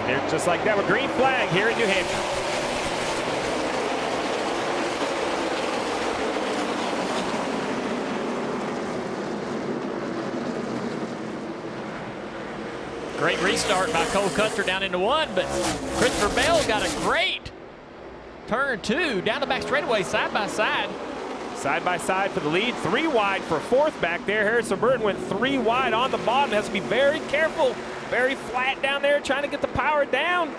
They're just like that with green flag here in New Hampshire. Great restart by Cole Custer down into one, but Christopher Bell got a great turn two down the back straightaway, side by side. Side by side for the lead, 3 wide for fourth back there. Harrison Burton went 3 wide on the bottom. Has to be very careful, very flat down there, trying to get the power down.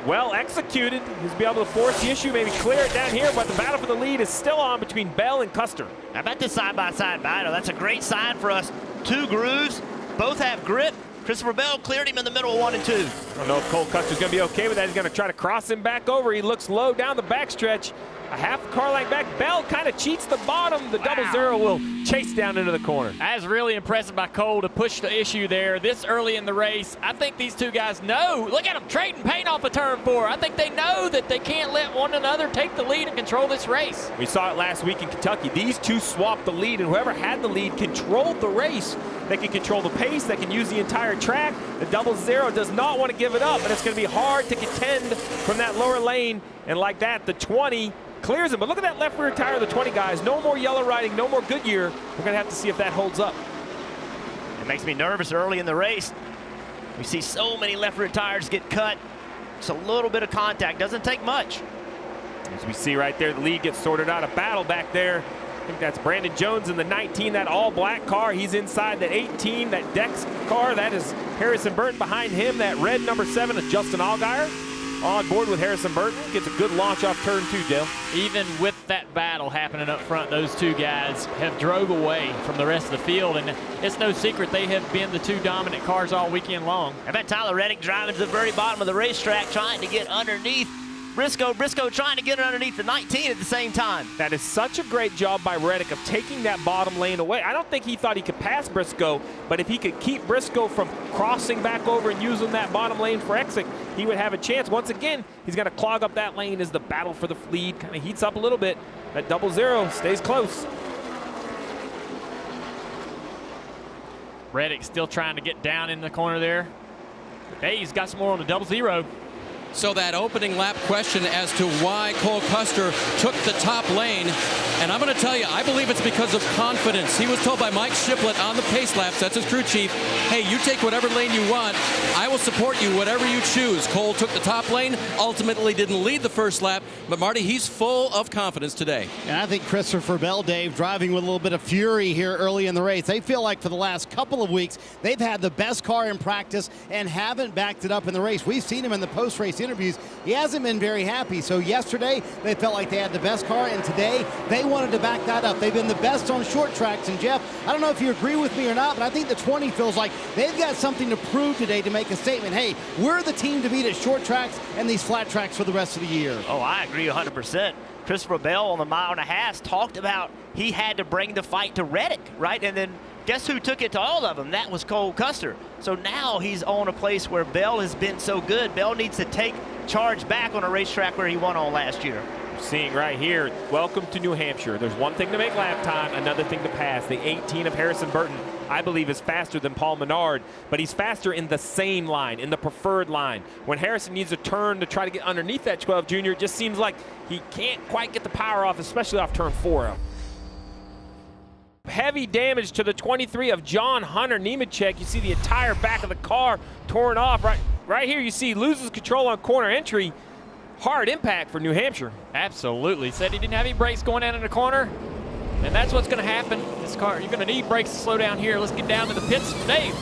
Well executed. He's be able to force the issue, maybe clear it down here, but the battle for the lead is still on between Bell and Custer. How about this side-by-side battle? That's a great sign for us. 2 grooves, both have grip. Christopher Bell cleared him in the middle of 1 and 2. I don't know if Cole Custer's going to be okay with that. He's going to try to cross him back over. He looks low down the backstretch. A half car length back. Bell kind of cheats the bottom. The double zero will chase down into the corner. That was really impressive by Cole to push the issue there this early in the race. I think these two guys know. Look at them trading paint off of turn 4. I think they know that they can't let one another take the lead and control this race. We saw it last week in Kentucky. These two swapped the lead, and whoever had the lead controlled the race. They can control the pace. They can use the entire track. The double zero does not want to give it up, and it's going to be hard to contend from that lower lane. And like that, the 20 clears him. But look at that left rear tire of the 20 guys. No more yellow riding, no more Goodyear. We're going to have to see if that holds up. It makes me nervous early in the race. We see so many left rear tires get cut. It's a little bit of contact. Doesn't take much. As we see right there, the lead gets sorted out. A battle back there. I think that's Brandon Jones in the 19, that all-black car. He's inside that 18, that Dex car. That is Harrison Burton behind him. That red number 7 is Justin Allgaier. On board with Harrison Burton. Gets a good launch off turn 2, Dale. Even with that battle happening up front, those two guys have drove away from the rest of the field, and it's no secret they have been the 2 dominant cars all weekend long. How about Tyler Reddick driving to the very bottom of the racetrack, trying to get underneath Briscoe. Briscoe trying to get it underneath the 19 at the same time. That is such a great job by Reddick of taking that bottom lane away. I don't think he thought he could pass Briscoe, but if he could keep Briscoe from crossing back over and using that bottom lane for exit, he would have a chance. Once again, he's going to clog up that lane as the battle for the lead kind of heats up a little bit. That double zero stays close. Reddick still trying to get down in the corner there. Hey, he's got some more on the double zero. So that opening lap question as to why Cole Custer took the top lane, and I'm going to tell you, I believe it's because of confidence. He was told by Mike Shiplett on the pace laps, that's his crew chief, hey, you take whatever lane you want, I will support you whatever you choose. Cole took the top lane, ultimately didn't lead the first lap, but Marty, he's full of confidence today. And I think Christopher Bell, Dave, driving with a little bit of fury here early in the race. They feel like for the last couple of weeks, they've had the best car in practice and haven't backed it up in the race. We've seen him in the post-race interviews. He hasn't been very happy. So yesterday, they felt like they had the best car, and today, they wanted to back that up. They've been the best on short tracks. And Jeff, I don't know if you agree with me or not, but I think the 20 feels like they've got something to prove today to make a statement. Hey, we're the team to beat at short tracks and these flat tracks for the rest of the year. Oh, I agree 100%. Christopher Bell on the 1.5 miles talked about he had to bring the fight to Reddick, right? And then guess who took it to all of them? That was Cole Custer. So now he's on a place where Bell has been so good. Bell needs to take charge back on a racetrack where he won on last year. You're seeing right here, welcome to New Hampshire. There's one thing to make lap time, another thing to pass. The 18 of Harrison Burton, I believe, is faster than Paul Menard, but he's faster in the same line, in the preferred line. When Harrison needs a turn to try to get underneath that 12 junior, it just seems like he can't quite get the power off, especially off turn 4. Heavy damage to the 23 of John Hunter Nemechek. You see the entire back of the car torn off. Right here you see loses control on corner entry. Hard impact for New Hampshire. Absolutely. Said he didn't have any brakes going down in the corner. And that's what's going to happen. This car, you're going to need brakes to slow down here. Let's get down to the pits. Dave.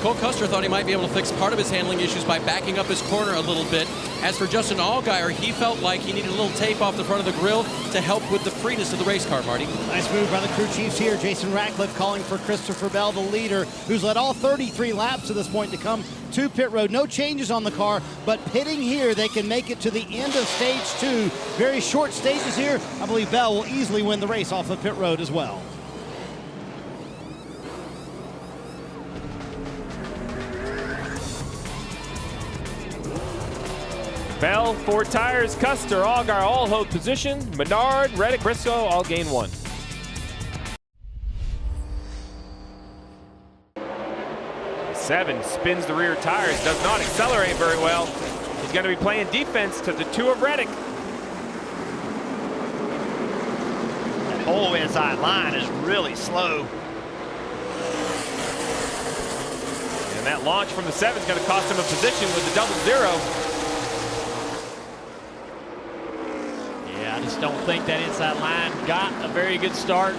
Cole Custer thought he might be able to fix part of his handling issues by backing up his corner a little bit. As for Justin Allgaier, he felt like he needed a little tape off the front of the grille to help with the freeness of the race car, Marty. Nice move by the crew chiefs here. Jason Ratcliffe calling for Christopher Bell, the leader, who's led all 33 laps to this point to come to pit road. No changes on the car, but pitting here, they can make it to the end of stage 2. Very short stages here. I believe Bell will easily win the race off of pit road as well. Bell, 4 tires, Custer, Allgaier all hold position. Menard, Reddick, Briscoe all gain 1. 7 spins the rear tires, does not accelerate very well. He's going to be playing defense to the 2 of Reddick. That whole inside line is really slow. And that launch from the 7 is going to cost him a position with the 0-0. Yeah, I just don't think that inside line got a very good start.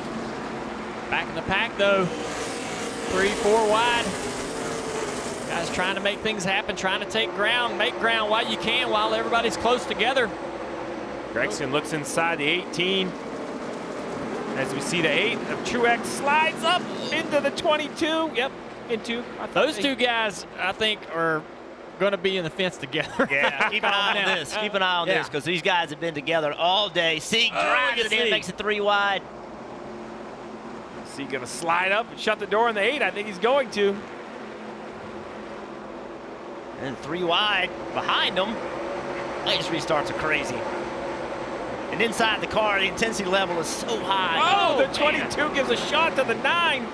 Back in the pack, though. 3-4 wide. Guys trying to make things happen, trying to take ground, make ground while you can, while everybody's close together. Gregson looks inside the 18. As we see the 8 of Truex slides up into the 22. Yep, into. Those two guys, I think, are going to be in the fence together. Yeah, keep an eye on this. Keep an eye on this, because these guys have been together all day. Sieg drives it in, makes it 3 wide. Is he going to slide up and shut the door on the 8? I think he's going to. And 3 wide behind them. Latest restarts are crazy. And inside the car, the intensity level is so high. Oh, the 22 gives a shot to the 9.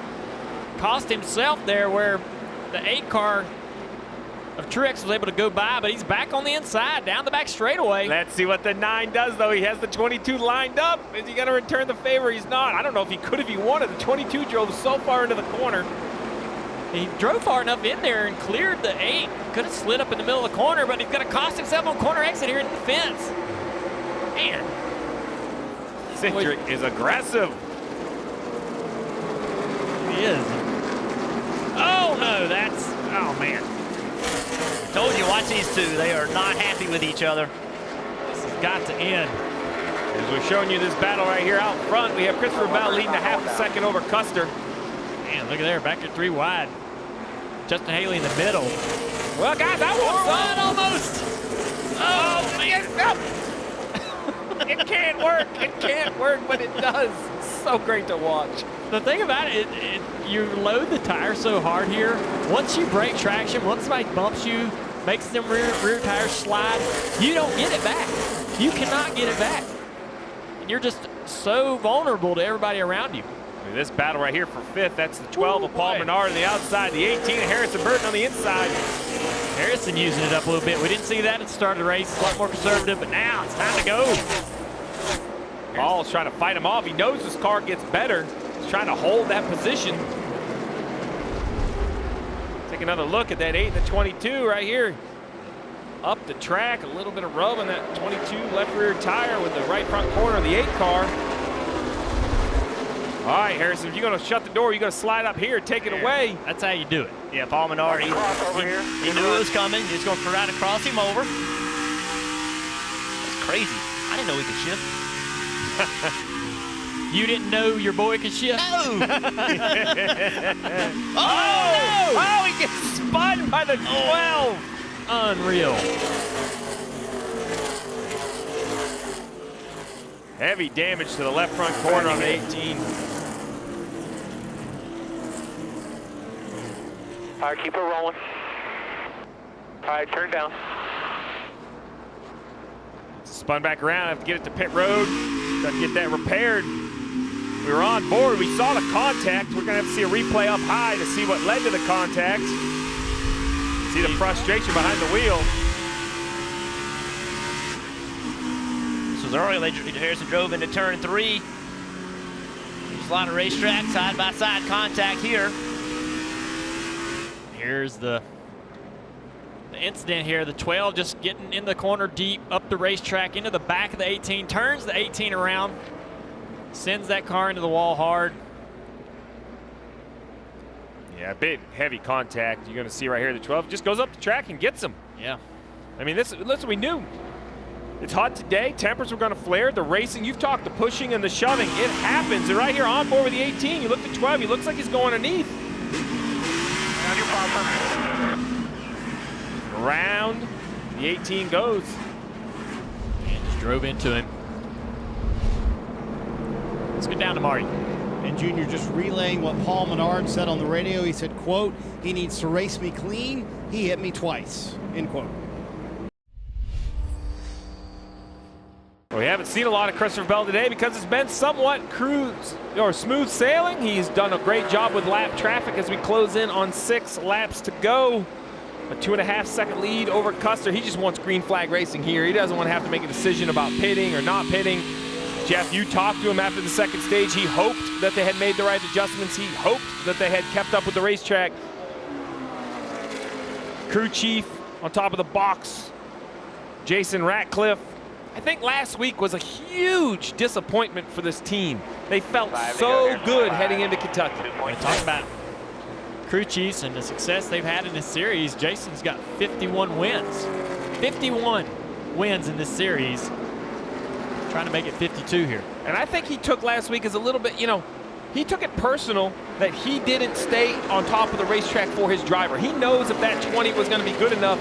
Cost himself there, where the 8 car of Truex was able to go by, but he's back on the inside, down the back straightaway. Let's see what the 9 does, though. He has the 22 lined up. Is he going to return the favor? He's not. I don't know if he could if he wanted. The 22 drove so far into the corner. He drove far enough in there and cleared the 8. Could have slid up in the middle of the corner, but he's going to cost himself on corner exit here in the fence. Man. Cindric is aggressive. He is. Oh, no, that's, oh, man. Told you, watch these two. They are not happy with each other. This has got to end. As we're showing you this battle right here out front, we have Christopher Bell leading a half a second over Custer. Man, look at there, back at 3 wide. Justin Haley in the middle. Well, guys, I want Wide almost. Oh, man. It can't work. It can't work, but it does. It's so great to watch. The thing about it, you load the tire so hard here. Once you break traction, once somebody bumps you, makes them rear tires slide, you don't get it back. You cannot get it back. And you're just so vulnerable to everybody around you. This battle right here for 5th, that's the 12 of Paul Menard on the outside, the 18 of Harrison Burton on the inside. Harrison using it up a little bit. We didn't see that at the start of the race. A lot more conservative, but now it's time to go. Paul's trying to fight him off. He knows his car gets better. He's trying to hold that position. Take another look at that 8 and the 22 right here. Up the track, a little bit of rub on that 22 left rear tire with the right front corner of the 8 car. All right, Harrison, if you're going to shut the door, you're going to slide up here, take it away. That's how you do it. Yeah, Paul Menard, he knew it was coming. He's going to try to cross him over. That's crazy. I didn't know he could shift. You didn't know your boy could shift? No! Oh, no! Oh, he gets spun by the 12. Unreal. Heavy damage to the left front corner on the 18. All right, keep it rolling. All right, turn down. Spun back around, have to get it to pit road. Got to get that repaired. We were on board, we saw the contact. We're gonna have to see a replay up high to see what led to the contact. See the frustration behind the wheel. This was early. Harrison drove into turn 3. There's a lot of racetrack, side-by-side contact here. Here's the incident here. The 12 just getting in the corner deep, up the racetrack, into the back of the 18, turns the 18 around, sends that car into the wall hard. Yeah, a bit heavy contact. You're going to see right here, the 12 just goes up the track and gets him. Yeah. I mean, listen, we knew. It's hot today. Tempers were going to flare. The racing, you've talked the pushing and the shoving. It happens. And right here on board with the 18, you look at 12, he looks like he's going underneath. Around the 18 goes. And just drove into him. Let's get down to Marty. And Junior just relaying what Paul Menard said on the radio. He said, quote, "He needs to race me clean. He hit me twice," end quote. Well, we haven't seen a lot of Christopher Bell today because it's been somewhat smooth sailing. He's done a great job with lap traffic as we close in on 6 laps to go. A 2.5-second lead over Custer. He just wants green flag racing here. He doesn't want to have to make a decision about pitting or not pitting. Jeff, you talked to him after the second stage. He hoped that they had made the right adjustments. He hoped that they had kept up with the racetrack. Crew chief on top of the box, Jason Ratcliffe. I think last week was a huge disappointment for this team. They felt so good heading into Kentucky. Talk about crew chiefs and the success they've had in this series. Jason's got 51 wins. 51 wins in this series. Trying to make it 52 here. And I think he took last week as a little bit, he took it personal that he didn't stay on top of the racetrack for his driver. He knows if that 20 was going to be good enough,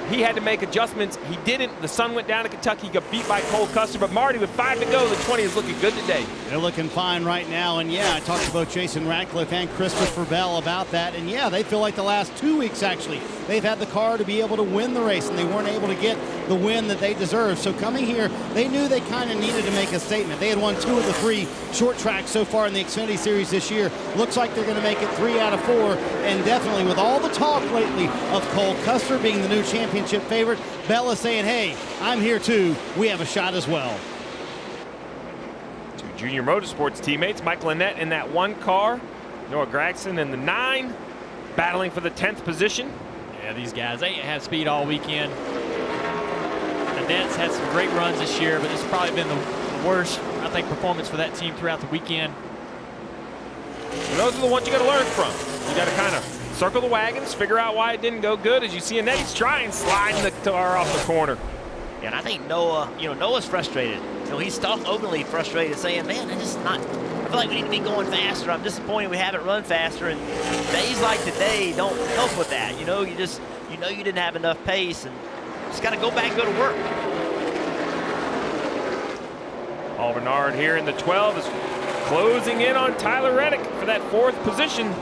he had to make adjustments. He didn't. The sun went down to Kentucky. He got beat by Cole Custer. But Marty, with 5 to go, the 20 is looking good today. They're looking fine right now. And yeah, I talked to both Jason Ratcliffe and Christopher Bell about that. And yeah, they feel like the last 2 weeks, actually, they've had the car to be able to win the race, and they weren't able to get the win that they deserve. So coming here, they knew they kind of needed to make a statement. They had won 2 of the 3 short tracks so far in the Xfinity Series this year. Looks like they're going to make it 3 out of 4. And definitely with all the talk lately of Cole Custer being the new championship favorite, Bell is saying, hey, I'm here too. We have a shot as well. 2 junior motorsports teammates, Mike Lynette in that 1 car, Noah Gregson in the 9, battling for the 10th position. Yeah, these guys, they have speed all weekend. Lynette's had some great runs this year, but this has probably been the worst, I think, performance for that team throughout the weekend. And those are the ones you got to learn from. You got to kind of circle the wagons, figure out why it didn't go good. As you see Annette's trying sliding the car off the corner. Yeah, and I think Noah, Noah's frustrated. He's talked openly frustrated, saying, man, I feel like we need to be going faster. I'm disappointed we haven't run faster. And days like today don't help with that. You didn't have enough pace, and just got to go back and go to work. Paul Bernard here in the 12 is closing in on Tyler Reddick for that 4th position.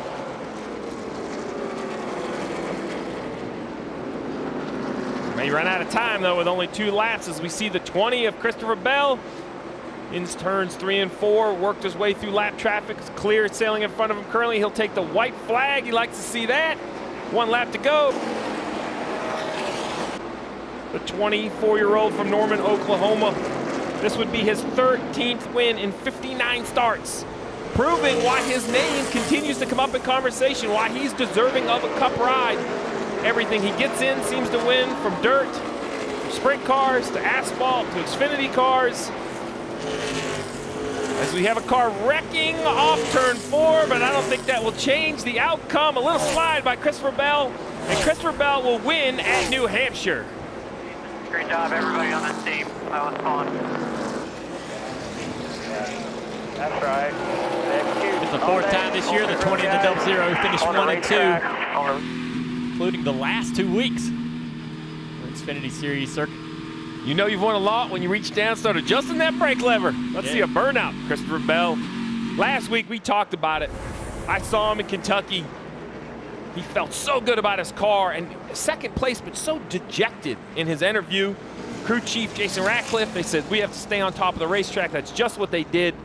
May run out of time, though, with only 2 laps as we see the 20 of Christopher Bell. In turns 3 and 4, worked his way through lap traffic. It's clear sailing in front of him currently. He'll take the white flag. He likes to see that. 1 lap to go. The 24-year-old from Norman, Oklahoma. This would be his 13th win in 59 starts, proving why his name continues to come up in conversation, why he's deserving of a cup ride. Everything he gets in seems to win, from dirt, from sprint cars, to asphalt, to Xfinity cars. As we have a car wrecking off turn 4, but I don't think that will change the outcome. A little slide by Christopher Bell, and Christopher Bell will win at New Hampshire. Great job, everybody on this team. That was fun. That's right. It's the 4th time this year, the 20 and the 00 finished 1 and 2. Including the last 2 weeks. Xfinity Series circuit. You know you've won a lot when you reach down, start adjusting that brake lever. Let's see a burnout, Christopher Bell. Last week we talked about it. I saw him in Kentucky. He felt so good about his car, and 2nd place, but so dejected in his interview. Crew chief Jason Ratcliffe, they said we have to stay on top of the racetrack. That's just what they did.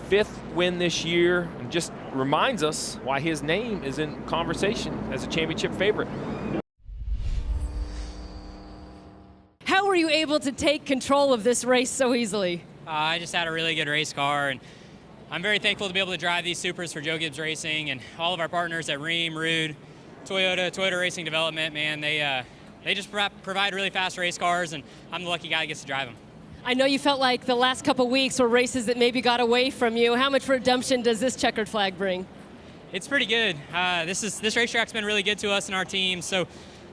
5th win this year, and just reminds us why his name is in conversation as a championship favorite. How were you able to take control of this race so easily? I just had a really good race car, and I'm very thankful to be able to drive these Supers for Joe Gibbs Racing and all of our partners at Ream, Rude, Toyota Racing Development. Man, they just provide really fast race cars, and I'm the lucky guy that gets to drive them. I know you felt like the last couple weeks were races that maybe got away from you. How much redemption does this checkered flag bring? It's pretty good. This racetrack's been really good to us and our team. So,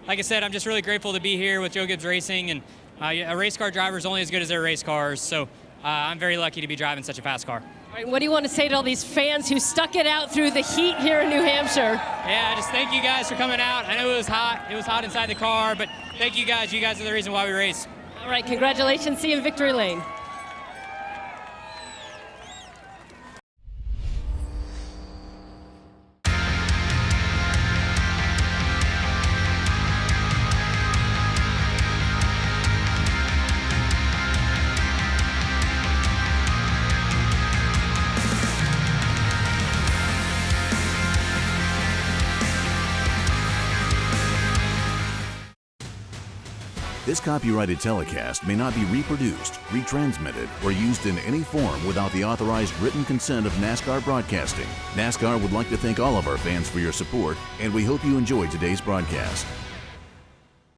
like I said, I'm just really grateful to be here with Joe Gibbs Racing, and a race car driver is only as good as their race cars. So I'm very lucky to be driving such a fast car. All right, what do you want to say to all these fans who stuck it out through the heat here in New Hampshire? Yeah, just thank you guys for coming out. I know it was hot. It was hot inside the car, but thank you guys. You guys are the reason why we race. All right, congratulations. See you in victory lane. This copyrighted telecast may not be reproduced, retransmitted, or used in any form without the authorized written consent of NASCAR Broadcasting. NASCAR would like to thank all of our fans for your support, and we hope you enjoyed today's broadcast.